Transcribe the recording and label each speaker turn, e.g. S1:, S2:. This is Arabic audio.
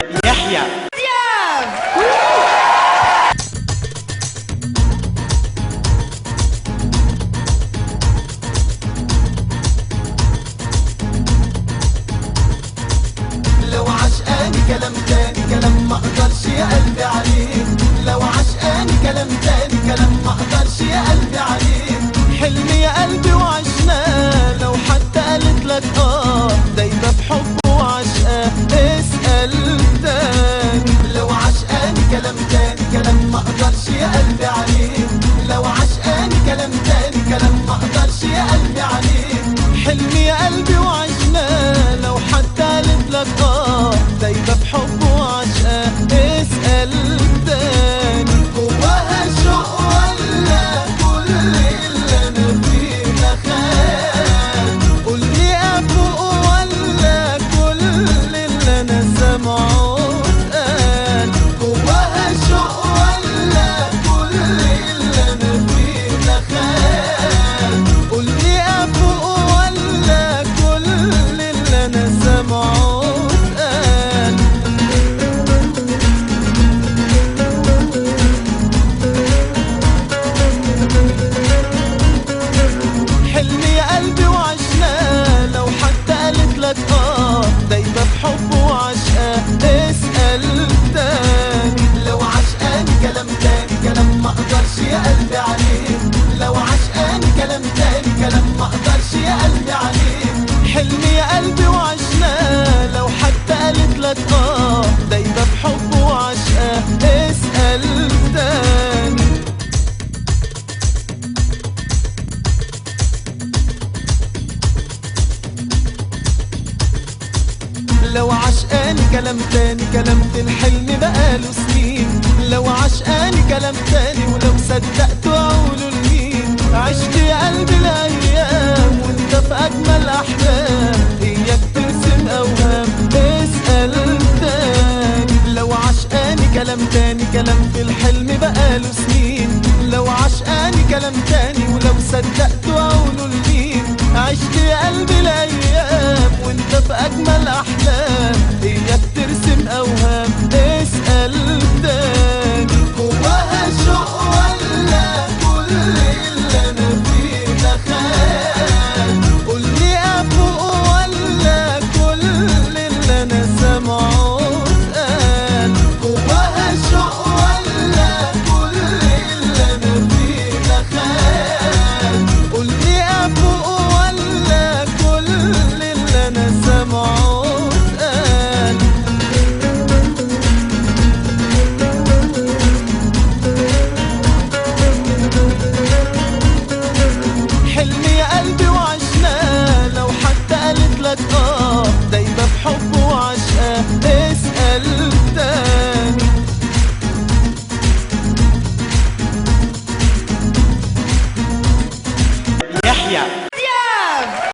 S1: يحيى
S2: لو عشقاني كلام تاني كلام ما اقدرش يا قلبي عليه، لو عشقاني كلام تاني كلام ما اقدرش يا قلبي عليه. حلمي يا قلبي وعشناه، لو حتى قالت لك دايما بحبه وعشقاه اسأل تاني. لو عشقاني كلام تاني كلام ما اقدرش يا قلبي عليه، لو عشقاني كلام تاني كلام ما اقدرش يا قلبي عليه. حلمي يا قلبي وعشناه، لو حتى قالت لك دايما بحبه وعشقاه اسأل تاني. جواها شوق ولا كل اللي انا فيه ده خان؟ قولي افوق ولا كل اللي انا سامعه اتقال؟ جواها شوق ولا كل اللي انا فيه ده خان؟ قولي افوق ولا كل اللي انا سامعه اتقال؟ حلمي يا قلبي وعشناه، لو حتى قالت لك دايما بحبه وعشقاه اسأل تاني. لو عشقاني كلام تاني كلام ما اقدرش يا قلبي عليه، لو عشقاني كلام تاني كلام ما اقدرش يا قلبي عليه. حلمي يا قلبي وعشناه، لو حتى قالت لك دايما بحبه وعشقاه اسأل تاني. لو عشقاني كلام تاني كلام في الحلم بقاله سنين، لو عشقاني كلام تاني ولو صدقت اقوله لمين؟ عشت يا قلبي الايام وانت في اجمل احلام، اياك ترسم اوهام اسأل تاني. لو عشقاني كلام تاني كلام في الحلم بقاله سنين، لو عشقاني كلام تاني ولو صدقت اقوله لمين؟ عشت يا قلبي الايام وانت في اجمل احلام، اياك